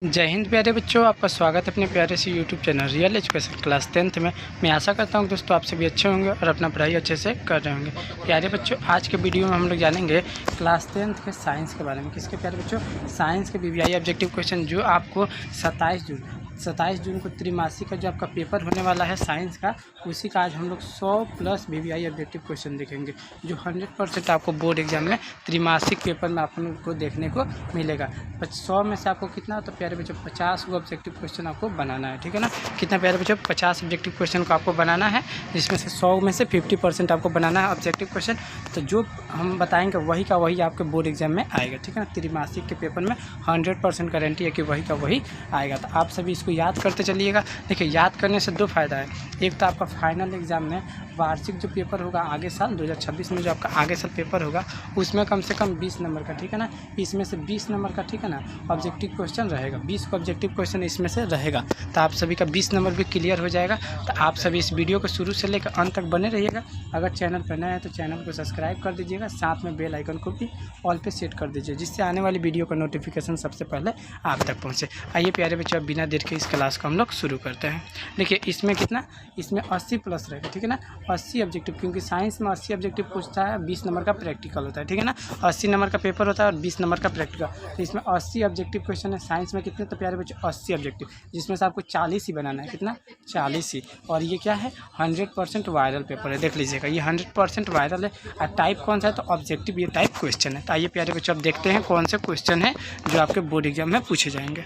जय हिंद प्यारे बच्चों, आपका स्वागत है अपने प्यारे से YouTube channel real education class 10th में। मैं आशा करता हूं दोस्तों आप सभी अच्छे होंगे और अपना पढ़ाई अच्छे से कर रहे होंगे। प्यारे बच्चों, आज के वीडियो में हम लोग जानेंगे क्लास 10th के साइंस के बारे में। किसके प्यारे बच्चों? साइंस के BBI ऑब्जेक्टिव क्वेश्चन, जो आपको 27 जून को त्रिमासिक का जो आपका पेपर होने वाला है साइंस का, उसी का आज हम लोग 100+ BBI ऑब्जेक्टिव क्वेश्चन देखेंगे, जो 100% आपको बोर्ड एग्जाम में त्रिमासिक पेपर में आप लोग को देखने को मिलेगा। 100 में से आपको कितना, तो प्यारे बच्चों 50 को ऑब्जेक्टिव क्वेश्चन आपको बनाना है, ठीक है ना। कितना प्यारे बच्चों? 50 ऑब्जेक्टिव क्वेश्चन को आपको बनाना है, जिसमें से 100 में से 50% आपको बनाना है ऑब्जेक्टिव क्वेश्चन। तो जो हम बताएंगे वही का वही आपके बोर्ड एग्जाम में आएगा, ठीक है ना। त्रिमासिक के पेपर में 100% गारंटी है कि वही का वही आएगा। तो आप सभी इसको याद करते चलिएगा। देखिए, याद करने से दो फायदा है। एक तो आपका फाइनल एग्जाम में वार्षिक जो पेपर होगा आगे साल 2026 में, जो आपका आगे साल पेपर होगा, उसमें कम से कम 20 नंबर का, ठीक है ना। इसमें से 20 नंबर का, ठीक है ना, ऑब्जेक्टिव क्वेश्चन रहेगा। 20 का ऑब्जेक्टिव क्वेश्चन इसमें से रहेगा, तो आप सभी का 20 नंबर भी क्लियर हो जाएगा। तो आप सभी इस वीडियो को शुरू से लेकर अंत तक बने रहिएगा। अगर चैनल पर नया है तो चैनल को सब्सक्राइब कर दीजिएगा, साथ में बेल आइकन को भी ऑल पे सेट कर दीजिए, जिससे आने वाली वीडियो का नोटिफिकेशन सबसे पहले आप तक पहुँचे। आइए प्यारे बच्चों, बिना देर के इस क्लास को हम लोग शुरू करते हैं। देखिए, इसमें कितना, इसमें 80+ रहेगा, ठीक है ना। 80 ऑब्जेक्टिव, क्योंकि साइंस में 80 ऑब्जेक्टिव पूछता है, 20 नंबर का प्रैक्टिकल होता है, ठीक है ना। 80 नंबर का पेपर होता है और 20 नंबर का प्रैक्टिकल। तो इसमें 80 ऑब्जेक्टिव क्वेश्चन है। साइंस में कितने, तो प्यारे बच्चों 80 ऑब्जेक्टिव, जिसमें से आपको 40 ही बनाना है। कितना? 40 ही। और ये क्या है? 100% वायरल पेपर है। देख लीजिएगा, ये 100% वायरल है। और टाइप कौन सा है, तो ऑब्जेक्टिव ये टाइप क्वेश्चन है। तो आइए प्यारे बच्चों, अब देखते हैं कौन से क्वेश्चन है जो आपके बोर्ड एग्जाम में पूछे जाएंगे।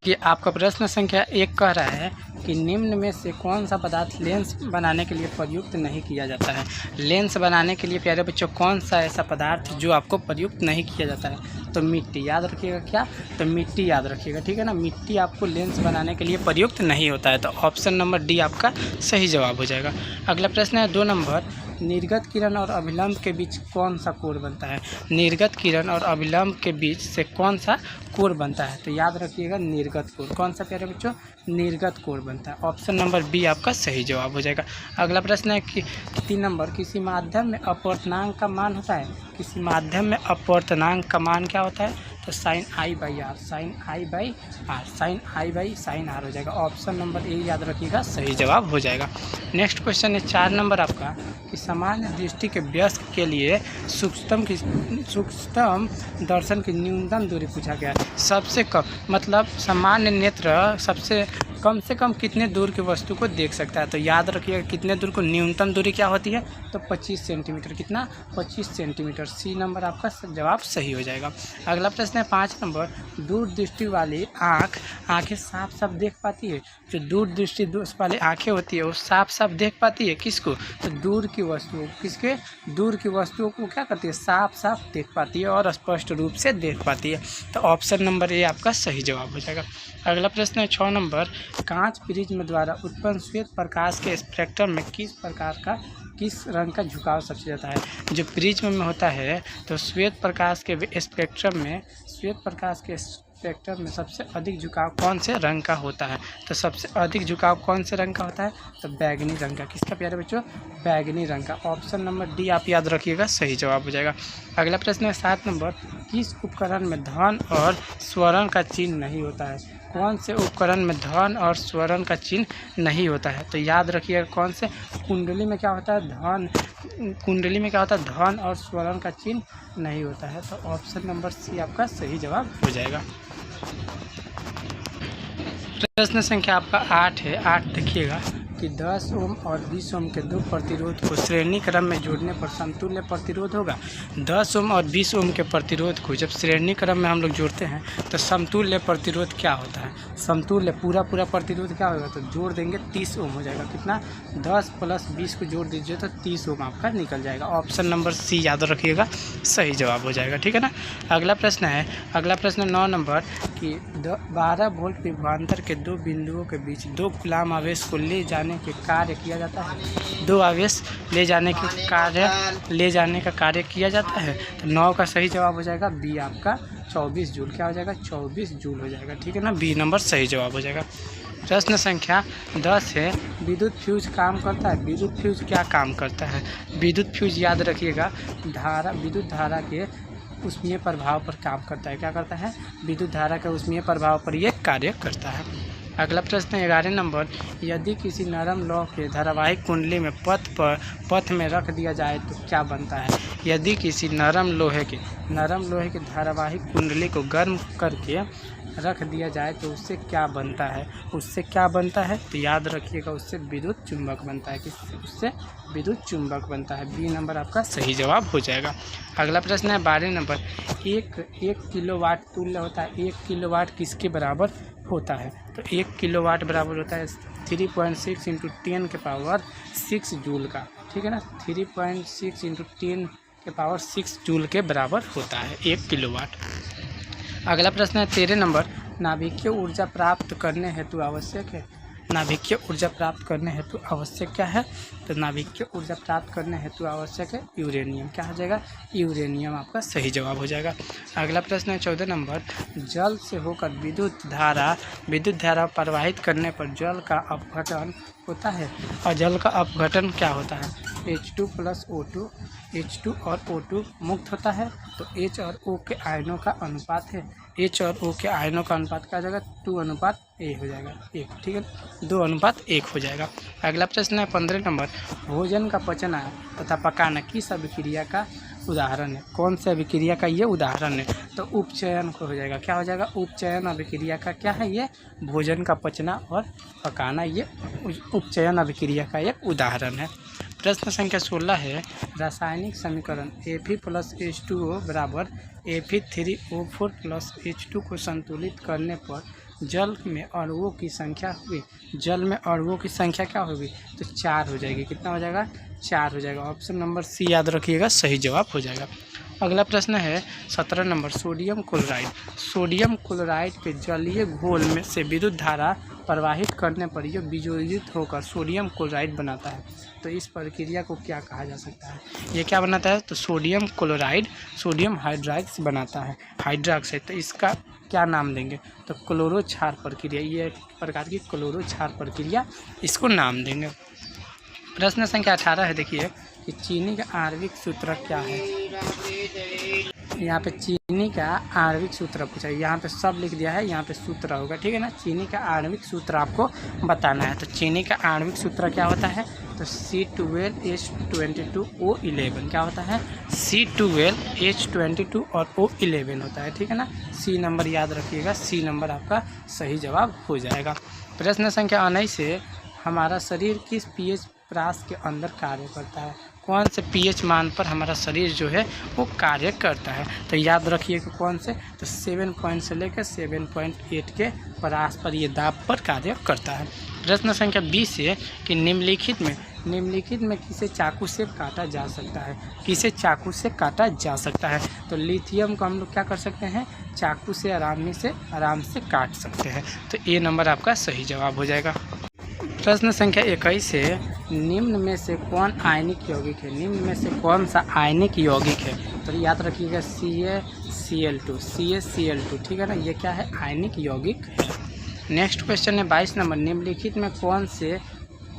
कि आपका प्रश्न संख्या 1 कह रहा है कि निम्न में से कौन सा पदार्थ लेंस बनाने के लिए प्रयुक्त नहीं किया जाता है। लेंस बनाने के लिए प्यारे बच्चों कौन सा ऐसा पदार्थ जो आपको प्रयुक्त नहीं किया जाता है, तो मिट्टी। याद रखिएगा, क्या? तो मिट्टी याद रखिएगा, ठीक है ना। मिट्टी आपको लेंस बनाने के लिए प्रयुक्त नहीं होता है। तो ऑप्शन नंबर डी आपका सही जवाब हो जाएगा। अगला प्रश्न है 2 नंबर, निर्गत किरण और अभिलंब के बीच कौन सा कोण बनता है। निर्गत किरण और अभिलंब के बीच से कौन सा कोण बनता है, तो याद रखिएगा निर्गत कोण। कौन सा प्यारे बच्चों? निर्गत कोण बनता है। ऑप्शन नंबर बी आपका सही जवाब हो जाएगा। अगला प्रश्न है कि 3 नंबर, किसी माध्यम में अपवर्तनांक का मान होता है। किसी माध्यम में अपवर्तनांक का मान क्या होता है, तो sin I/R, sin I/R, sin I/sin R हो जाएगा। ऑप्शन नंबर ए याद रखिएगा, सही जवाब हो जाएगा। नेक्स्ट क्वेश्चन है 4 नंबर आपका, कि सामान्य दृष्टि के वयस्क के लिए सूक्ष्मतम दर्शन की न्यूनतम दूरी पूछा गया है। सबसे कम मतलब सामान्य नेत्र सबसे कम से कम कितने दूर की वस्तु को देख सकता है, तो याद रखिएगा कितने दूर को, न्यूनतम दूरी क्या होती है, तो 25 सेंटीमीटर। कितना? 25 सेंटीमीटर। सी नंबर आपका जवाब सही हो जाएगा। अगला प्रश्न है 5 नंबर, दूरदृष्टि वाली आँखें साफ साफ देख पाती है। जो दूरदृष्टि वाली आँखें होती है वो साफ साफ देख पाती है किसको, तो दूर की वस्तुओं। किसके? दूर की वस्तुओं को क्या करती है, साफ साफ देख पाती है और स्पष्ट रूप से देख पाती है। तो ऑप्शन नंबर ए आपका सही जवाब हो जाएगा। अगला प्रश्न है 6 नंबर, कांच प्रिज्म द्वारा उत्पन्न श्वेत प्रकाश के स्पेक्ट्रम में किस रंग का झुकाव सबसे ज़्यादा है। जो प्रिज्म में होता है, तो श्वेत प्रकाश के स्पेक्ट्रम में सबसे अधिक झुकाव कौन से रंग का होता है, तो सबसे अधिक झुकाव कौन से रंग का होता है, तो बैगनी रंग का। किसका प्यारे बच्चों? बैगनी रंग का। ऑप्शन नंबर डी आप याद रखिएगा, सही जवाब हो जाएगा। अगला प्रश्न है 7 नंबर, किस उपकरण में धन और स्वरण का चिन्ह नहीं होता है। कौन से उपकरण में धन और स्वरण का चिन्ह नहीं होता है, तो याद रखिएगा कौन से, कुंडली में क्या होता है, धन और स्वरण का चिन्ह नहीं होता है। तो ऑप्शन नंबर सी आपका सही जवाब हो जाएगा। प्रश्न संख्या आपका 8 है। 8 देखिएगा कि 10 ओम और 20 ओम के 2 प्रतिरोध को श्रेणी क्रम में जोड़ने पर समतुल्य प्रतिरोध होगा। 10 ओम और 20 ओम के प्रतिरोध को जब श्रेणी क्रम में हम लोग जोड़ते हैं तो समतुल्य प्रतिरोध क्या होता है, समतुल्य पूरा प्रतिरोध क्या होगा, तो जोड़ देंगे 30 ओम हो जाएगा। कितना? 10 + 20 को जोड़ दीजिए तो 30 ओम आपका निकल जाएगा। ऑप्शन नंबर सी याद रखिएगा, सही जवाब हो जाएगा, ठीक है ना। अगला प्रश्न 9 नंबर, कि 12 वोल्ट विभवांतर के 2 बिंदुओं के बीच 2 कूलाम आवेश को ले जाने के कार्य किया जाता है। 2 आवेश ले जाने का कार्य किया जाता है। तो 9 का सही जवाब हो जाएगा बी आपका 24 जूल। क्या हो जाएगा? 24 जूल हो जाएगा, ठीक है ना। बी नंबर सही जवाब हो जाएगा। प्रश्न संख्या 10 है, विद्युत फ्यूज काम करता है। विद्युत फ्यूज क्या काम करता है? विद्युत फ्यूज याद रखिएगा, विद्युत धारा के ऊष्मीय प्रभाव पर काम करता है। क्या करता है? विद्युत धारा के ऊष्मीय प्रभाव पर यह कार्य करता है। अगला प्रश्न 11 नंबर, यदि किसी नरम लौह के धारावाहिक कुंडली में पथ में रख दिया जाए तो क्या बनता है? यदि किसी नरम लोहे के धारावाहिक कुंडली को गर्म करके रख दिया जाए तो उससे क्या बनता है? उससे क्या बनता है? तो याद रखिएगा, उससे विद्युत चुंबक बनता है। उससे विद्युत चुंबक बनता है। बी नंबर आपका सही जवाब हो जाएगा। अगला प्रश्न है 12 नंबर, एक किलोवाट तुल्य होता है। 1 किलोवाट किसके बराबर होता है? तो 1 किलोवाट बराबर होता है 3.6 × 10⁻6 जूल का। ठीक है ना, 3.6 × 10⁻6 जूल के बराबर होता है 1 किलोवाट। अगला प्रश्न है 13 नंबर, नाभिकीय ऊर्जा प्राप्त करने हेतु आवश्यक है। नाभिकीय ऊर्जा प्राप्त करने हेतु आवश्यक क्या है? तो नाभिकीय ऊर्जा प्राप्त करने हेतु आवश्यक है यूरेनियम। क्या हो जाएगा? यूरेनियम आपका सही जवाब हो जाएगा। अगला प्रश्न है 14 नंबर, जल से होकर विद्युत धारा प्रवाहित करने पर जल का अपघटन होता है। और जल का अपघटन क्या होता है? H2 + O2, H2 और O2 मुक्त होता है। तो H और O के आयनों का अनुपात है। H और O के आयनों का अनुपात क्या हो जाएगा? 2:1 हो जाएगा, 1। ठीक है, 2:1 हो जाएगा। अगला प्रश्न है 15 नंबर, भोजन का पचना तथा पकाना किस अभिक्रिया का उदाहरण है? कौन से अभिक्रिया का ये उदाहरण है? तो उपचयन को हो जाएगा। क्या हो जाएगा? उपचयन अभिक्रिया का क्या है? ये भोजन का पचना और पकाना ये उपचयन अभिक्रिया का एक उदाहरण है। प्रश्न संख्या 16 है, रासायनिक समीकरण Fe + H2O = Fe3O4 + H2 को संतुलित करने पर जल में अणुओं की संख्या हुई। जल में अणुओं की संख्या क्या होगी? तो 4 हो जाएगी। कितना हो जाएगा? 4 हो जाएगा। ऑप्शन नंबर सी याद रखिएगा, सही जवाब हो जाएगा। अगला प्रश्न है 17 number, sodium chloride. Sodium chloride के जलीय घोल में से विद्युत धारा प्रवाहित करने पर यह वियोजित होकर सोडियम क्लोराइड बनाता है। तो इस प्रक्रिया को क्या कहा जा सकता है? ये क्या बनाता है? तो सोडियम क्लोराइड सोडियम हाइड्राइड से बनाता है, हाइड्रोक्साइड। तो इसका क्या नाम देंगे? तो क्लोरो क्षार प्रक्रिया। ये एक प्रकार की क्लोरो क्षार प्रक्रिया, इसको नाम देंगे। प्रश्न संख्या 18 है, देखिए कि चीनी का आणविक सूत्र क्या है? यहाँ पे चीनी का आणविक सूत्र पूछा है। यहाँ पे सब लिख दिया है, यहाँ पे सूत्र होगा। ठीक है ना, चीनी का आणविक सूत्र आपको बताना है। तो चीनी का आणविक सूत्र क्या होता है? तो C12H22O11। क्या होता है? C12H22 और O11 होता है। ठीक है ना, सी नंबर याद रखिएगा, सी नंबर आपका सही जवाब हो जाएगा। प्रश्न संख्या 19 से, हमारा शरीर किस pH प्रास के अंदर कार्य करता है? कौन से pH मान पर हमारा शरीर जो है वो कार्य करता है? तो याद रखिए कि कौन से? तो 7 से लेकर 7.8 के प्रास पर ये दाब पर कार्य करता है। प्रश्न संख्या 20 है कि निम्नलिखित में किसे चाकू से काटा जा सकता है? किसे चाकू से काटा जा सकता है? तो लिथियम को हम लोग क्या कर सकते हैं? चाकू से आराम से काट सकते हैं। तो ए नंबर आपका सही जवाब हो जाएगा। प्रश्न संख्या 21 है, निम्न में से कौन आयनिक यौगिक है? निम्न में से कौन सा आयनिक यौगिक है? तो याद रखिएगा CaCl2। ठीक है ना, ये क्या है? आयनिक यौगिक है। नेक्स्ट क्वेश्चन है 22 नंबर, निम्नलिखित में कौन से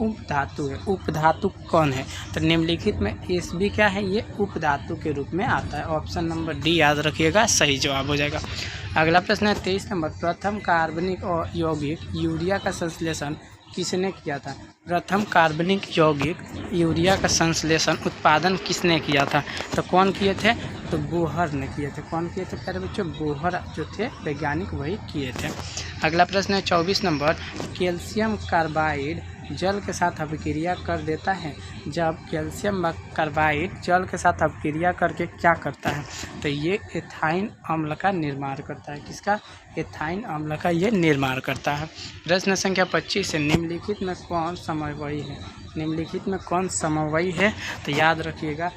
उपधातु है? उपधातु कौन है? तो निम्नलिखित में Sb क्या है? ये उपधातु के रूप में आता है। ऑप्शन नंबर डी याद रखिएगा, सही जवाब हो जाएगा। अगला प्रश्न है 23 नंबर, प्रथम कार्बनिक यौगिक यूरिया का संश्लेषण किसने किया था? प्रथम कार्बनिक यौगिक यूरिया का संश्लेषण उत्पादन किसने किया था? तो कौन किए थे? तो बोहर ने किए थे। कौन किए थे प्यारे बच्चों? बोहर जो थे वैज्ञानिक वही किए थे। अगला प्रश्न है 24 नंबर, कैल्शियम कार्बाइड जल के साथ अभिक्रिया कर देता है। जब कैल्शियम कार्बाइड जल के साथ अभिक्रिया करके क्या करता है? तो ये एथाइन अम्ल का निर्माण करता है। किसका? एथाइन अम्ल का ये निर्माण करता है। प्रश्न संख्या 25 है, निम्नलिखित में कौन समवायी है? निम्नलिखित में कौन समवायी है? तो याद रखिएगा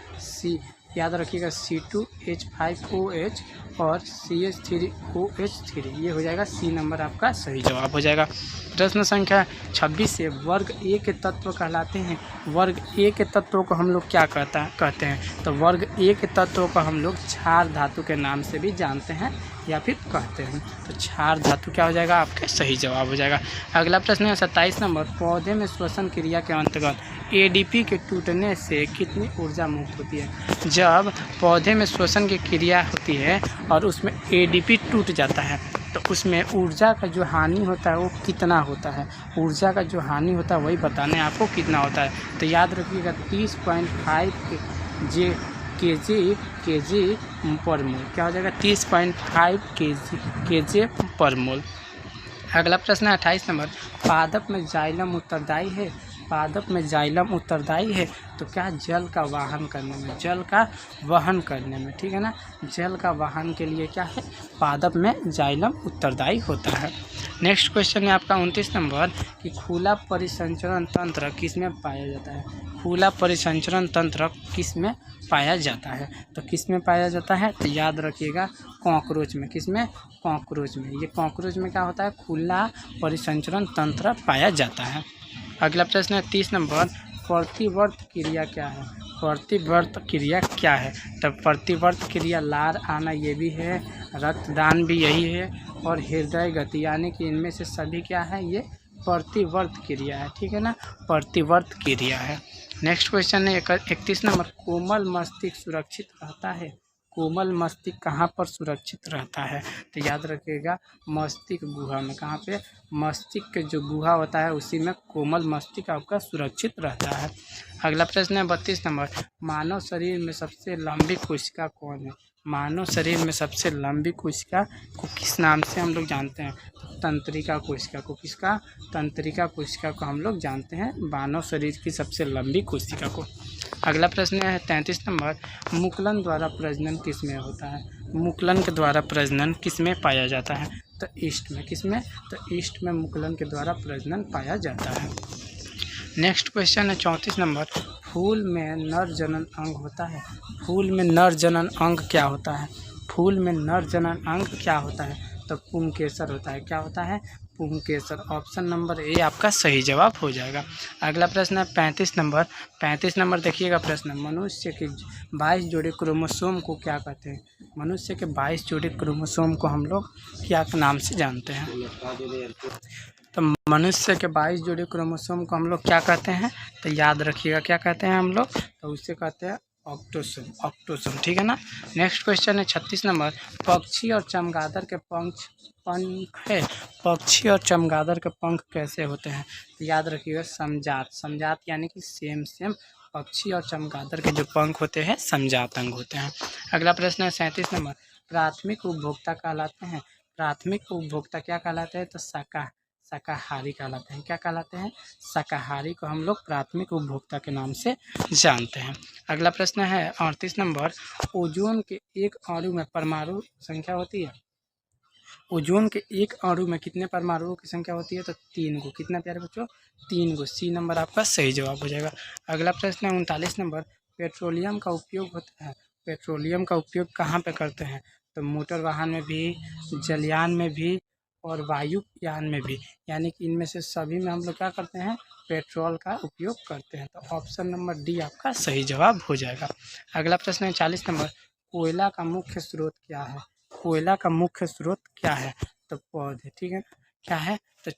C2H5OH और CH3OH3, ये हो जाएगा सी नंबर आपका सही जवाब हो जाएगा। प्रश्न संख्या 26 से वर्ग ए के तत्व कहलाते हैं। वर्ग ए के तत्वों को हम लोग क्या कहते हैं? तो वर्ग ए के तत्वों को हम लोग क्षार धातु के नाम से भी जानते हैं या फिर कहते हैं। तो क्षार धातु क्या हो जाएगा? आपका सही जवाब हो जाएगा। अगला प्रश्न है 27 नंबर, पौधे में श्वसन क्रिया के अंतर्गत ADP के टूटने से कितनी ऊर्जा मुक्त होती है? जब पौधे में श्वसन की क्रिया होती है और उसमें ADP टूट जाता है तो उसमें ऊर्जा का जो हानि होता है वो कितना होता है? ऊर्जा का जो हानि होता है वही बताने आपको कितना होता है। तो याद रखिएगा 30.5 kg पर मोल। क्या हो जाएगा? 30.5 kg पर मोल। अगला प्रश्न है 28 नंबर, पादप में जाइलम उत्तरदायी है। पादप में जाइलम उत्तरदायी है तो क्या? जल का वाहन करने में, जल का वहन करने में, ठीक है ना। जल का वाहन के लिए क्या है? पादप में जाइलम उत्तरदायी होता है। नेक्स्ट क्वेश्चन है आपका 29 नंबर कि खुला परिसंचरण तंत्र किस में पाया जाता है? खुला परिसंचरण तंत्र किस में पाया जाता है? तो किस में पाया जाता है? तो याद रखिएगा कॉकरोच में। किस में? कॉकरोच में। ये कॉकरोच में क्या होता है? खुला परिसंचरण तंत्र पाया जाता है। अगला प्रश्न है 30 नंबर, प्रतिवर्त क्रिया क्या है? प्रतिवर्त क्रिया क्या है? तो प्रतिवर्त क्रिया लार आना ये भी है, रक्तदान भी यही है और हृदय गति, यानी कि इनमें से सभी क्या है? ये प्रतिवर्त क्रिया है, ठीक है ना। प्रतिवर्त क्रिया है। नेक्स्ट क्वेश्चन है 31 नंबर, कोमल मस्तिष्क सुरक्षित रहता है। कोमल मस्तिष्क कहाँ पर सुरक्षित रहता है? तो याद रखिएगा मस्तिष्क गुहा में। कहाँ पे? मस्तिष्क के जो गुहा होता है उसी में कोमल मस्तिष्क आपका सुरक्षित रहता है। अगला प्रश्न है 32 नंबर, मानव शरीर में सबसे लंबी कोशिका कौन है? मानव शरीर में सबसे लंबी कोशिका को किस नाम से हम लोग जानते हैं? तंत्रिका कोशिका को। किसका? तंत्रिका कोशिका को हम लोग जानते हैं मानव शरीर की सबसे लंबी कोशिका को। अगला प्रश्न है 33 नंबर, मुकुलन द्वारा प्रजनन किस में होता है? मुकुलन के द्वारा प्रजनन किस में पाया जाता है? तो ईस्ट में। किस में? तो ईस्ट में मुकुलन के द्वारा प्रजनन पाया जाता है। नेक्स्ट क्वेश्चन है 34 नंबर, फूल में नर जनन अंग होता है। फूल में नर जनन अंग क्या होता है? फूल में नर जनन अंग क्या होता है? तो पुंकेसर होता है। क्या होता है? पुंकेसर। ऑप्शन नंबर ए आपका सही जवाब हो जाएगा। अगला प्रश्न है 35 नंबर। 35 नंबर देखिएगा प्रश्न, मनुष्य के 22 जोड़े क्रोमोसोम को क्या कहते हैं? मनुष्य के 22 जोड़े क्रोमोसोम को हम लोग क्या नाम से जानते हैं? तो मनुष्य के 22 जोड़े क्रोमोसोम को हम लोग क्या कहते हैं? तो याद रखिएगा क्या कहते हैं हम लोग? तो उसे कहते हैं ऑक्टोसोम। ऑक्टोसोम, ठीक है ना। नेक्स्ट क्वेश्चन है 36 नंबर, पक्षी और चमगादड़ के पंख है। पक्षी और चमगादड़ के पंख कैसे होते हैं? तो याद रखिएगा समजात। समजात यानी कि सेम पक्षी और चमगादड़ के जो पंख होते हैं समजात अंग होते हैं। अगला प्रश्न है 37 नंबर, प्राथमिक उपभोक्ता कहलाते हैं। प्राथमिक उपभोक्ता क्या कहलाते हैं? तो शाकाहारी कहलाते हैं। क्या कहलाते हैं? शाकाहारी को हम लोग प्राथमिक उपभोक्ता के नाम से जानते हैं। अगला प्रश्न है 38 नंबर, ओजोन के एक अणु में परमाणु संख्या होती है। ओजोन के एक अणु में कितने परमाणुओं की संख्या होती है? तो 3 को। कितना प्यारे बच्चों? 3 को। सी नंबर आपका सही जवाब हो जाएगा। अगला प्रश्न है 39 नंबर, पेट्रोलियम का उपयोग होता है। पेट्रोलियम का उपयोग कहाँ पे करते हैं? तो मोटर वाहन में भी, जलयान में भी और वायुयान में भी, यानी कि इनमें से सभी में हम लोग क्या करते हैं? पेट्रोल का उपयोग करते हैं। तो ऑप्शन नंबर डी आपका सही जवाब हो जाएगा। अगला प्रश्न है 40 नंबर, कोयला का मुख्य स्रोत क्या है? कोयला का मुख्य स्रोत क्या है? तो पौधे, ठीक है। क्या है? तो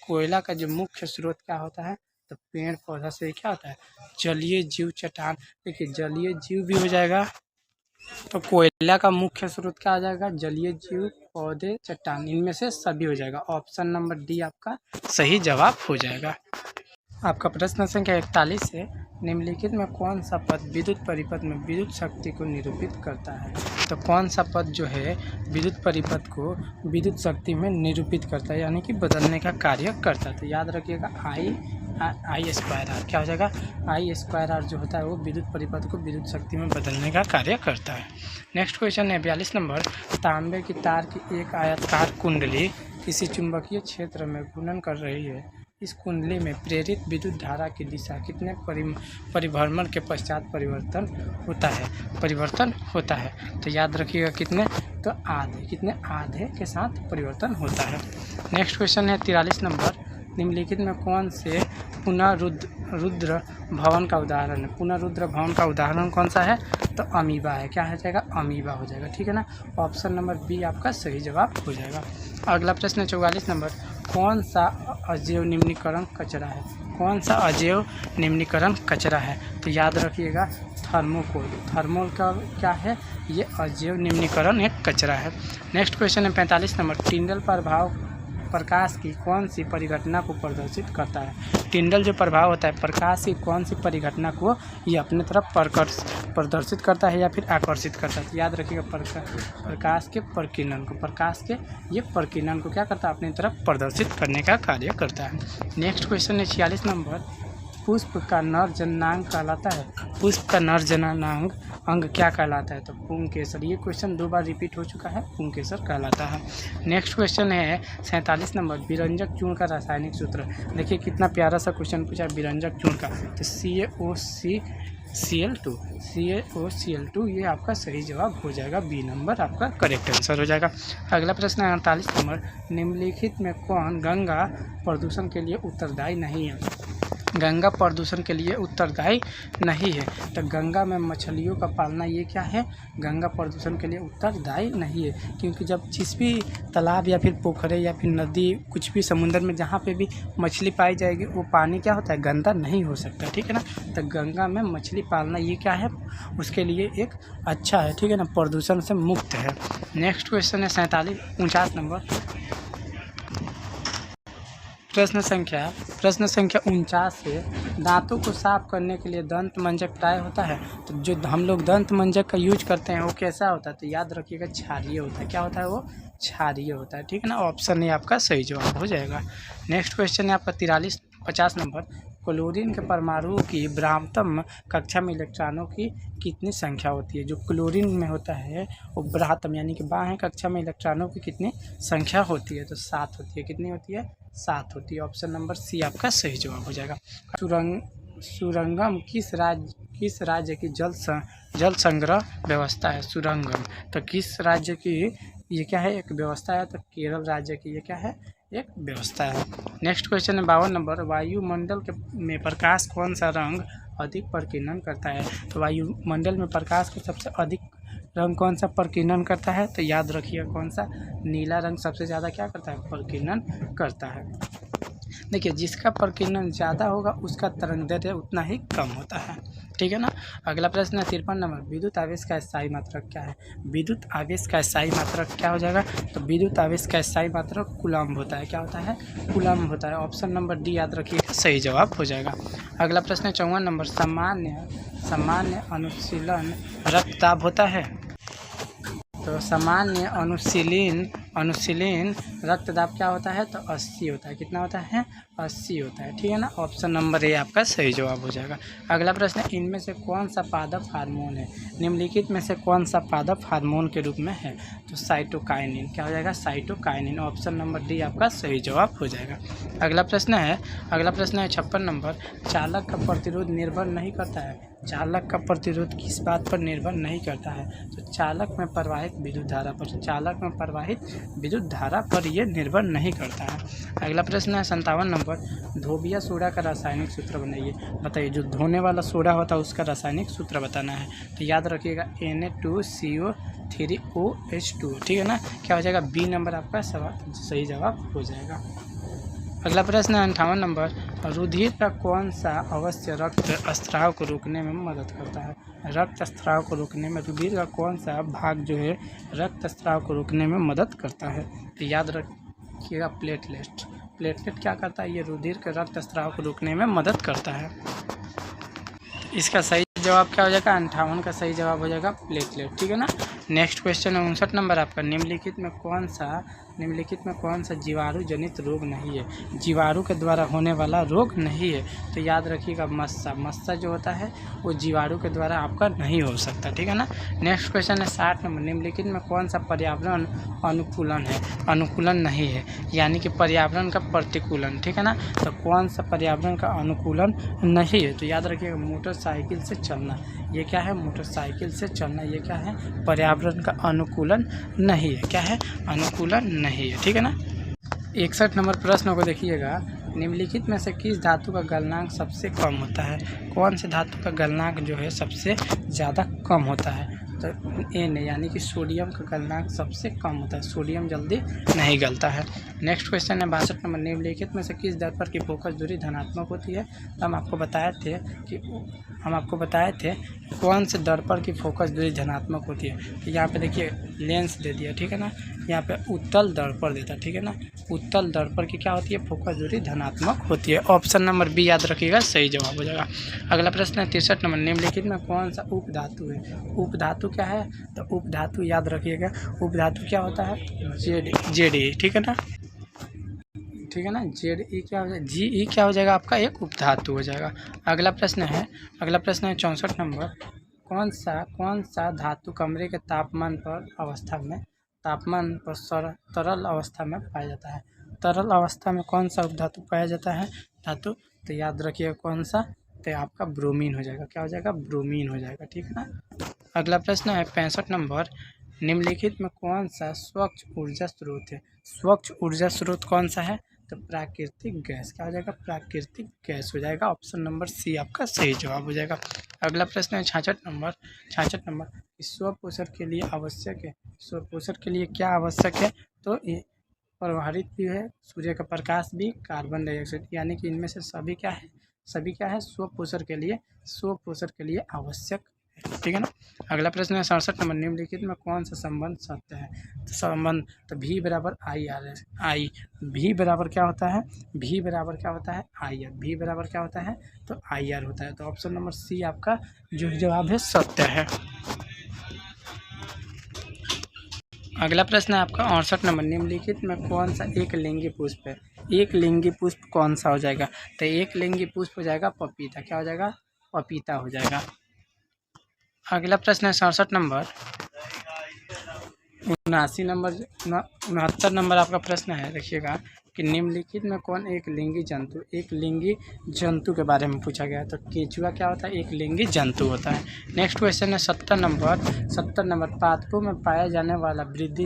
कोयला का जो मुख्य स्रोत क्या होता है? तो पेड़ पौधा से क्या होता है? जलीय जीव, चट्टान। देखिए जलीय जीव भी हो जाएगा, तो कोयला का मुख्य स्रोत क्या आ जाएगा? जलीय जीव, पौधे, चट्टान, इनमें से सभी हो जाएगा। ऑप्शन नंबर डी आपका सही जवाब हो जाएगा। आपका प्रश्न संख्या 41 है, निम्नलिखित में कौन सा पद विद्युत परिपथ में विद्युत शक्ति को निरूपित करता है? तो कौन सा पद जो है विद्युत परिपथ को विद्युत शक्ति में निरूपित करता है, यानी कि बदलने का कार्य करता है? तो याद रखिएगा आई स्क्वायर आर। क्या हो जाएगा? आई स्क्वायर आर जो होता है वो विद्युत परिपथ को विद्युत शक्ति में बदलने का कार्य करता है। नेक्स्ट क्वेश्चन है 42 नंबर, तांबे की तार की एक आयताकार कुंडली किसी चुंबकीय क्षेत्र में घूर्णन कर रही है। इस कुंडली में प्रेरित विद्युत धारा की दिशा कितने परिभ्रमण के पश्चात परिवर्तन होता है। तो याद रखिएगा कितने, तो आधे के साथ परिवर्तन होता है। नेक्स्ट क्वेश्चन है 43 नंबर, निम्नलिखित में कौन से पुनरुद्र भवन का उदाहरण है। पुनरुद्र भवन का उदाहरण कौन सा है, तो अमीबा है। क्या हो जाएगा, अमीबा हो जाएगा, ठीक है ना। ऑप्शन नंबर बी आपका सही जवाब हो जाएगा। अगला प्रश्न है 44 नंबर, कौन सा अजैव निम्नीकरण कचरा है। कौन सा अजैव निम्नीकरण कचरा है, तो याद रखिएगा थर्मोकोल। थर्मोल का क्या है, ये अजैव निम्नीकरण एक कचरा है। नेक्स्ट क्वेश्चन है 45 नंबर, टिंडल प्रभाव प्रकाश की कौन सी परिघटना को प्रदर्शित करता है। टिंडल जो प्रभाव होता है प्रकाश की कौन सी परिघटना को ये अपने तरफ प्रदर्शित करता है या फिर आकर्षित करता है। तो याद रखिएगा प्रकाश के प्रकीर्णन को, प्रकाश के ये प्रकीर्णन को क्या करता है, अपनी तरफ प्रदर्शित करने का कार्य करता है। नेक्स्ट क्वेश्चन है 46 नंबर, पुष्प का नर जननांग कहलाता है। पुष्प का नर जननांग अंग क्या कहलाता है, तो पुंकेसर। ये क्वेश्चन 2 बार रिपीट हो चुका है, पुंकेसर कहलाता है। नेक्स्ट क्वेश्चन है 47 नंबर, विरंजक चूर्ण का रासायनिक सूत्र। देखिए कितना प्यारा सा क्वेश्चन पूछा है विरंजक चूर्ण का, तो CaOCl2 ये आपका सही जवाब हो जाएगा, बी नंबर आपका करेक्ट आंसर हो जाएगा। अगला प्रश्न है 48 नंबर, निम्नलिखित में कौन गंगा प्रदूषण के लिए उत्तरदायी नहीं है। गंगा प्रदूषण के लिए उत्तरदायी नहीं है, तो गंगा में मछलियों का पालना ये क्या है, गंगा प्रदूषण के लिए उत्तरदायी नहीं है। क्योंकि जब जिस भी तालाब या फिर पोखरे या फिर नदी, कुछ भी समुद्र में जहाँ पे भी मछली पाई जाएगी वो पानी क्या होता है, गंदा नहीं हो सकता, ठीक है ना। तो गंगा में मछली पालना ये क्या है, उसके लिए एक अच्छा है, ठीक है ना, प्रदूषण से मुक्त है। नेक्स्ट क्वेश्चन है 49 नंबर, प्रश्न संख्या 49 से, दांतों को साफ करने के लिए दंत मंजक प्राय होता है। तो जो हम लोग दंत मंजक का यूज करते हैं वो कैसा होता है, तो याद रखिएगा क्षारीय होता है। क्या होता है वो, क्षारीय होता है, ठीक है ना। ऑप्शन ए आपका सही जवाब हो जाएगा। नेक्स्ट क्वेश्चन है आपका 50 नंबर, क्लोरीन के परमाणु की ब्राह्मतम कक्षा में इलेक्ट्रॉनों की कितनी संख्या होती है। जो क्लोरीन में होता है वो ब्राह्मतम यानी कि बाह्य कक्षा में इलेक्ट्रॉनों की कितनी संख्या होती है, तो 7 होती है। कितनी होती है, 7 होती है। ऑप्शन नंबर सी आपका सही जवाब हो जाएगा। सुरंगम किस राज्य की जल संग्रह व्यवस्था है। सुरंगम तो किस राज्य की ये क्या है, एक व्यवस्था है, तो केरल राज्य की ये क्या है, एक व्यवस्था है। नेक्स्ट क्वेश्चन है 52 नंबर, वायुमंडल में प्रकाश कौन सा रंग अधिक प्रकीर्णन करता है। तो वायुमंडल में प्रकाश के सबसे अधिक रंग कौन सा प्रकीर्णन करता है, तो याद रखिए कौन सा, नीला रंग सबसे ज़्यादा क्या करता है, प्रकीर्णन करता है। देखिए जिसका प्रकीर्णन ज़्यादा होगा उसका तरंगदैर्घ्य उतना ही कम होता है, ठीक है ना। अगला प्रश्न है 53 नंबर, विद्युत आवेश का स्थायी मात्रक क्या है। विद्युत आवेश का स्थायी मात्रक क्या हो जाएगा, तो विद्युत आवेश का स्थायी मात्रक कूलम्ब होता है। क्या होता है, कूलम्ब होता है। ऑप्शन नंबर डी याद रखिएगा, सही जवाब हो जाएगा। अगला प्रश्न है 54 नंबर, सामान्य अनुशीलन रक्तदाब होता है। तो सामान्य अनुशीलन रक्तदाब क्या होता है, तो 80 होता है। कितना होता है, 80 होता है, ठीक है ना। ऑप्शन नंबर ए आपका सही जवाब हो जाएगा। अगला प्रश्न है, इनमें से कौन सा पादप हार्मोन है। निम्नलिखित में से कौन सा पादप हार्मोन के रूप में है, तो साइटोकाइनिन। क्या हो जाएगा, साइटोकाइनिन। ऑप्शन नंबर डी आपका सही जवाब हो जाएगा। अगला प्रश्न है 56 नंबर, चालक का प्रतिरोध निर्भर नहीं करता है। चालक का प्रतिरोध किस बात पर निर्भर नहीं करता है, तो चालक में प्रवाहित विद्युत धारा पर। चालक में प्रवाहित विद्युत धारा पर यह निर्भर नहीं करता है। अगला प्रश्न है 57 नंबर, धोबिया सोडा का रासायनिक सूत्र बनाइए। बताइए जो धोने वाला सोडा होता है उसका रासायनिक सूत्र बताना है। तो याद रखिएगा Na2CO3OH2, ठीक है ना। क्या हो जाएगा, बी नंबर आपका सही जवाब हो जाएगा। अगला प्रश्न है 58 नंबर, रुधिर का कौन सा अवश्य रक्त स्राव को रोकने में मदद करता है। रक्त स्राव को रोकने में रुधिर का कौन सा भाग जो है रक्त स्राव को रोकने में मदद करता है, तो याद रखिएगा प्लेटलेट क्या करता है, ये रुधिर के रक्त स्राव को रोकने में मदद करता है। इसका सही जवाब क्या हो जाएगा, 58 का सही जवाब हो जाएगा प्लेटलेट, ठीक है ना। नेक्स्ट क्वेश्चन है 59 नंबर आपका, निम्नलिखित में कौन सा निम्नलिखित में कौन सा जीवाणु जनित रोग नहीं है? जीवाणु के द्वारा होने वाला रोग नहीं है, तो याद रखिएगा मस्सा जो होता है वो जीवाणु के द्वारा आपका नहीं हो सकता, ठीक है ना। नेक्स्ट क्वेश्चन है 60 नंबर, निम्नलिखित में कौन सा पर्यावरण अनुकूलन है? अनुकूलन नहीं है, यानी कि पर्यावरण का प्रतिकूलन, ठीक है ना। तो कौन सा पर्यावरण का अनुकूलन नहीं है? तो याद रखिएगा मोटरसाइकिल से चलना, ये क्या है? मोटरसाइकिल से चलना, ये क्या है? पर्यावरण का अनुकूलन नहीं है। क्या है? अनुकूलन नहीं है, ठीक है ना। 61 नंबर प्रश्न को देखिएगा, निम्नलिखित में से किस धातु का गलनांक सबसे कम होता है? कौन से धातु का गलनांक जो है सबसे ज़्यादा कम होता है? तो N यानी कि सोडियम का गलनांक सबसे कम होता है, सोडियम जल्दी नहीं गलता है। नेक्स्ट क्वेश्चन है 62 नंबर, निम्नलिखित में से किस दर्पण की फोकस दूरी धनात्मक होती है? तो हम आपको बताए थे कौन से दर्पण की फोकस दूरी धनात्मक होती है। तो यहाँ पे देखिए लेंस दे दिया, ठीक है ना। यहाँ पे उत्तल दर्पण देता, ठीक है ना। उत्तल दर्पण की क्या होती है? फोकस दूरी धनात्मक होती है। ऑप्शन नंबर बी याद रखिएगा, सही जवाब हो जाएगा। अगला प्रश्न है 63 नंबर, निम्नलिखित में कौन सा उपधातु है? उपधातु क्या है? तो उपधातु याद रखिएगा, उपधातु क्या होता है? जेड, ठीक है ना, ठीक है ना। Ze क्या हो जाएगा? Ge क्या हो जाएगा? आपका एक उपधातु हो जाएगा। अगला प्रश्न है 64 नंबर, कौन सा धातु कमरे के तापमान पर तरल अवस्था में पाया जाता है? तरल अवस्था में कौन सा उपधातु पाया जाता है? धातु, तो याद रखिएगा कौन सा? तो आपका ब्रोमीन हो जाएगा। क्या हो जाएगा? ब्रोमीन हो जाएगा, ठीक है ना। अगला प्रश्न है 65 नंबर, निम्नलिखित में कौन सा स्वच्छ ऊर्जा स्रोत है? स्वच्छ ऊर्जा स्रोत कौन सा है? तो प्राकृतिक गैस। क्या हो जाएगा? प्राकृतिक गैस हो जाएगा। ऑप्शन नंबर सी आपका सही जवाब हो जाएगा। अगला प्रश्न है 66 नंबर, स्व पोषण के लिए आवश्यक है। स्व पोषण के लिए क्या आवश्यक है? तो ये प्रभावित भी है, सूर्य का प्रकाश भी, कार्बन डाइऑक्साइड, यानी कि इनमें से सभी क्या है? स्व पोषण के लिए आवश्यक, ठीक है ना। अगला प्रश्न है 67 नंबर, निम्नलिखित में कौन सा संबंध सत्य है? तो संबंध तो V बराबर आई, V बराबर क्या होता है? V बराबर क्या होता है? IR, V बराबर क्या होता है? तो IR होता है। तो ऑप्शन नंबर सी आपका जो जवाब है सत्य है। अगला प्रश्न है आपका 68 नंबर, निम्नलिखित में कौन सा एक लिंगी पुष्प है? एक लिंगी पुष्प कौन सा हो जाएगा? तो एक लिंगी पुष्प हो जाएगा पपीता। क्या हो जाएगा? पपीता हो जाएगा। अगला प्रश्न है 67 नंबर, 69 नंबर आपका प्रश्न है, देखिएगा कि निम्नलिखित में कौन एक लिंगी जंतु के बारे में पूछा गया है? तो केचुआ क्या होता है? एक लिंगी जंतु होता है। नेक्स्ट क्वेश्चन है 70 नंबर, पादपों में पाया जाने वाला वृद्धि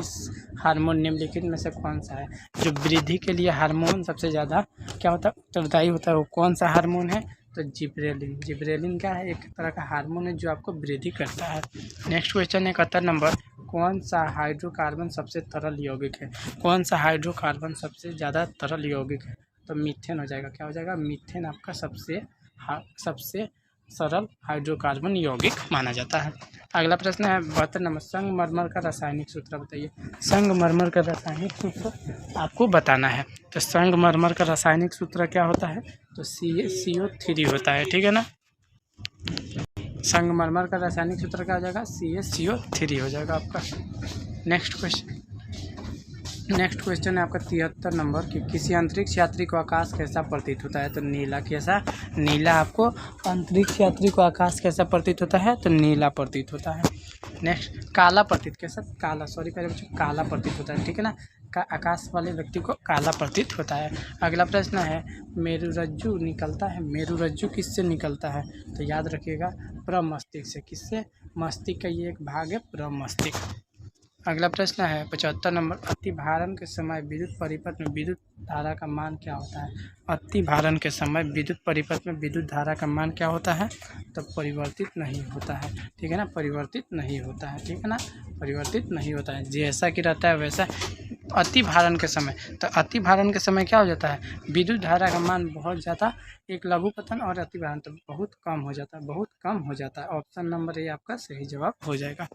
हार्मोन निम्नलिखित में से कौन सा है? जो वृद्धि के लिए हार्मोन सबसे ज़्यादा क्या होता है? उत्तरदायी होता है, वो कौन सा हार्मोन है? तो जिब्रेलिन क्या है? एक तरह का हार्मोन है जो आपको वृद्धि करता है। नेक्स्ट क्वेश्चन है 71 नंबर, कौन सा हाइड्रोकार्बन सबसे तरल यौगिक है? कौन सा हाइड्रोकार्बन सबसे ज़्यादा तरल यौगिक है? तो मीथेन हो जाएगा। क्या हो जाएगा? मीथेन आपका सबसे सरल हाइड्रोकार्बन यौगिक माना जाता है। अगला प्रश्न है 72 नंबर, संगमरमर का रासायनिक सूत्र बताइए। संगमरमर का रासायनिक सूत्र आपको बताना है। तो संगमरमर का रासायनिक सूत्र क्या होता है? तो CO3 होता है, ठीक है ना। संगमरमर का रासायनिक सूत्र क्या हो जाएगा? CaCO3 हो जाएगा आपका। नेक्स्ट क्वेश्चन है आपका 73 नंबर कि किसी अंतरिक्ष यात्री को आकाश कैसा प्रतीत होता है? तो नीला आपको अंतरिक्ष यात्री को आकाश कैसा प्रतीत होता है? तो नीला प्रतीत होता है। नेक्स्ट काला प्रतीत होता है, ठीक है ना। आकाश वाले व्यक्ति को काला प्रतीत होता है। अगला प्रश्न है मेरुरज्जु निकलता है। मेरुरज्जु किससे निकलता है? तो याद रखिएगा प्रमस्तिष्क से। किससे? मस्तिष्क का ये एक भाग है प्रमस्तिष्क। अगला प्रश्न है 75 नंबर, अतिभारण के समय विद्युत परिपथ में विद्युत धारा का मान क्या होता है? अतिभारण के समय विद्युत परिपथ में विद्युत धारा का मान क्या होता है? तो परिवर्तित नहीं होता है, ठीक है ना। परिवर्तित नहीं होता है, ठीक है ना। परिवर्तित नहीं होता है, जैसा कि रहता है वैसा अतिभारण के समय। तो अतिभारण के समय क्या हो जाता है? विद्युत धारा का मान बहुत ज़्यादा, एक लघुपतन और अतिभारण तो बहुत कम हो जाता है। ऑप्शन नंबर ए आपका सही जवाब हो जाएगा।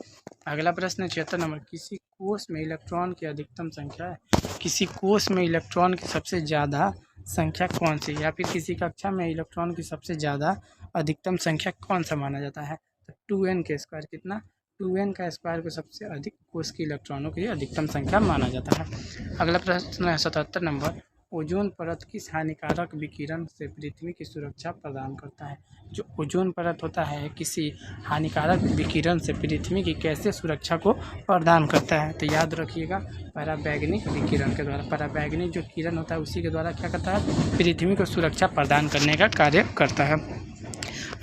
अगला प्रश्न 76 नंबर, किसी कोष में इलेक्ट्रॉन की अधिकतम संख्या है? किसी कोष में इलेक्ट्रॉन की सबसे ज़्यादा संख्या कौन सी? या फिर किसी कक्षा में इलेक्ट्रॉन की सबसे ज़्यादा अधिकतम संख्या कौन सा माना जाता है? तो 2n के स्क्वायर कितना? 2n का स्क्वायर को सबसे अधिक कोष की इलेक्ट्रॉनों की अधिकतम संख्या माना जाता है। अगला प्रश्न है 77 नंबर, ओजोन परत किस हानिकारक विकिरण से पृथ्वी की सुरक्षा प्रदान करता है। जो ओजोन परत होता है किसी हानिकारक विकिरण से पृथ्वी की कैसे सुरक्षा को प्रदान करता है, तो याद रखिएगा पराबैंगनी विकिरण के द्वारा। पराबैंगनी जो किरण होता है उसी के द्वारा क्या करता है, पृथ्वी को सुरक्षा प्रदान करने का कार्य करता है।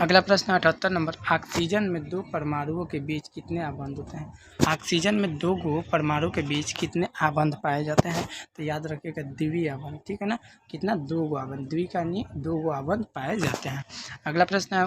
अगला प्रश्न 78 नंबर, ऑक्सीजन में 2 परमाणुओं के बीच कितने आबंध होते हैं। ऑक्सीजन में 2 परमाणु के बीच कितने आबंध पाए जाते हैं, तो याद रखिएगा द्वितीय आबंध, ठीक है ना। कितना, 2 आबंध, द्वि का नहीं 2 आबंध पाए जाते हैं। अगला प्रश्न है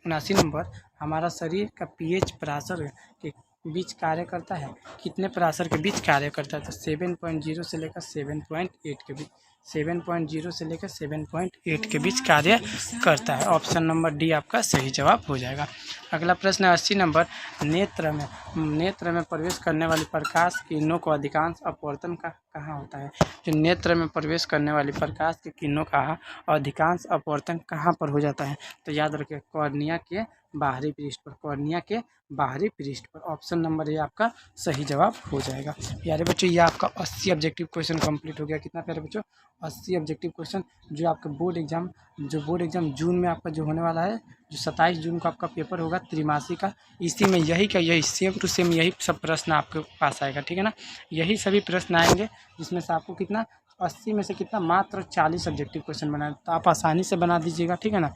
79 नंबर, हमारा शरीर का pH पराशर के बीच कार्य करता है, कितने पराशर के बीच कार्य करता है, तो 7.0 से लेकर 7.8 के बीच, 7.0 से लेकर 7.8 के बीच कार्य करता है। ऑप्शन नंबर डी आपका सही जवाब हो जाएगा। अगला प्रश्न है 80 नंबर, नेत्र में प्रवेश करने वाली प्रकाश किरणों को अधिकांश अपवर्तन का कहाँ होता है। जो नेत्र में प्रवेश करने वाली प्रकाश की किरणों का अधिकांश अपवर्तन कहाँ पर हो जाता है, तो याद रखिए कॉर्निया के बाहरी पृष्ठ पर, कॉर्निया के बाहरी पृष्ठ पर। ऑप्शन नंबर ए आपका सही जवाब हो जाएगा। प्यारे बच्चों, ये आपका 80 ऑब्जेक्टिव क्वेश्चन कंप्लीट हो गया। कितना प्यारे बच्चों, 80 ऑब्जेक्टिव क्वेश्चन जो आपका बोर्ड एग्जाम जून में आपका जो होने वाला है, जो 27 जून को आपका पेपर होगा त्रिमासिक का, इसी में यही सेम टू सेम यही सब प्रश्न आपके पास आएगा, ठीक है ना। यही सभी प्रश्न आएंगे जिसमें से आपको कितना 80 में से कितना मात्र 40 ऑब्जेक्टिव क्वेश्चन बनाए, तो आप आसानी से बना दीजिएगा, ठीक है ना।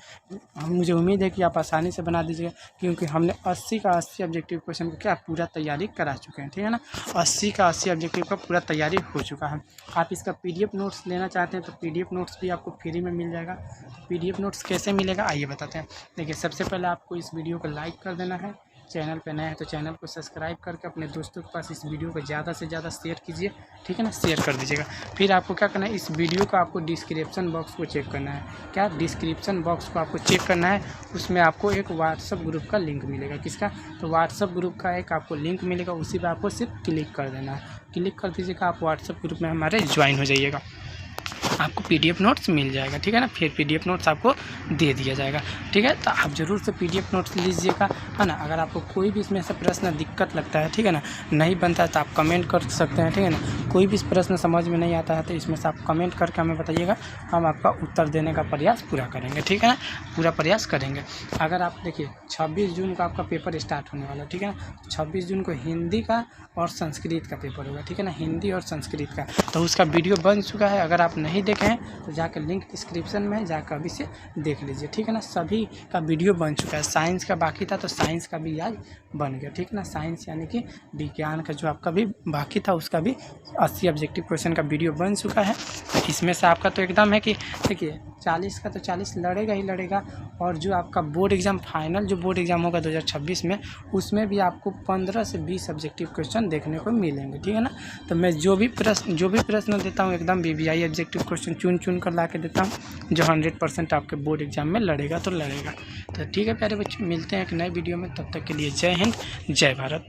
मुझे उम्मीद है कि आप आसानी से बना दीजिएगा, क्योंकि हमने 80 का 80 ऑब्जेक्टिव क्वेश्चन को क्या पूरा तैयारी करा चुके हैं, ठीक है ना। 80 का 80 ऑब्जेक्टिव का पूरा तैयारी हो चुका है। आप इसका PDF नोट्स लेना चाहते हैं तो PDF नोट्स भी आपको फ्री में मिल जाएगा। PDF नोट्स कैसे मिलेगा आइए बताते हैं। देखिए, सबसे पहले आपको इस वीडियो को लाइक कर देना है, चैनल पे नए हैं तो चैनल को सब्सक्राइब करके अपने दोस्तों के पास इस वीडियो को ज़्यादा से ज़्यादा शेयर कीजिए, ठीक है ना, शेयर कर दीजिएगा। फिर आपको क्या करना है, इस वीडियो को आपको डिस्क्रिप्शन बॉक्स को चेक करना है। क्या डिस्क्रिप्शन बॉक्स को आपको चेक करना है, उसमें आपको एक व्हाट्सअप ग्रुप का लिंक मिलेगा। किसका, तो व्हाट्सअप ग्रुप का एक आपको लिंक मिलेगा, उसी पर आपको सिर्फ क्लिक कर देना है। क्लिक कर दीजिएगा, आप व्हाट्सअप ग्रुप में हमारे ज्वाइन हो जाइएगा, आपको PDF नोट्स मिल जाएगा, ठीक है ना। फिर PDF नोट्स आपको दे दिया जाएगा, ठीक है। तो आप ज़रूर से PDF नोट्स लीजिएगा, है ना। अगर आपको कोई भी इसमें से प्रश्न दिक्कत लगता है, ठीक है ना, नहीं बनता है तो आप कमेंट कर सकते हैं, ठीक है ना। कोई भी प्रश्न समझ में नहीं आता है तो इसमें से आप कमेंट करके हमें बताइएगा, हम आपका उत्तर देने का प्रयास पूरा करेंगे, ठीक है ना, पूरा प्रयास करेंगे। अगर आप देखिए 26 जून को आपका पेपर स्टार्ट होने वाला है, ठीक है ना। 26 जून को हिंदी का और संस्कृत का पेपर होगा, ठीक है ना, हिंदी और संस्कृत का। तो उसका वीडियो बन चुका है, अगर आप नहीं देखे हैं तो जाकर लिंक डिस्क्रिप्शन में है, जाकर अभी से देख लीजिए, ठीक है ना। सभी का वीडियो बन चुका है। साइंस का बाकी था तो साइंस का भी आज बन गया, ठीक है ना। साइंस यानी कि विज्ञान का जो आपका भी बाकी था उसका भी 80 ऑब्जेक्टिव क्वेश्चन का वीडियो बन चुका है। तो इसमें से आपका तो एकदम है कि देखिए 40 का तो 40 लड़ेगा ही लड़ेगा, और जो आपका बोर्ड एग्ज़ाम फाइनल जो बोर्ड एग्ज़ाम होगा 2026 में, उसमें भी आपको 15 से 20 ऑब्जेक्टिव क्वेश्चन देखने को मिलेंगे, ठीक है ना। तो मैं जो भी प्रश्न देता हूँ एकदम BBI ऑब्जेक्टिव क्वेश्चन चुन कर ला के देता हूँ, जो 100% आपके बोर्ड एग्ज़ाम में लड़ेगा तो लड़ेगा। तो ठीक है प्यारे बच्चों, मिलते हैं एक नए वीडियो में, तब तक के लिए जय हिंद, जय भारत।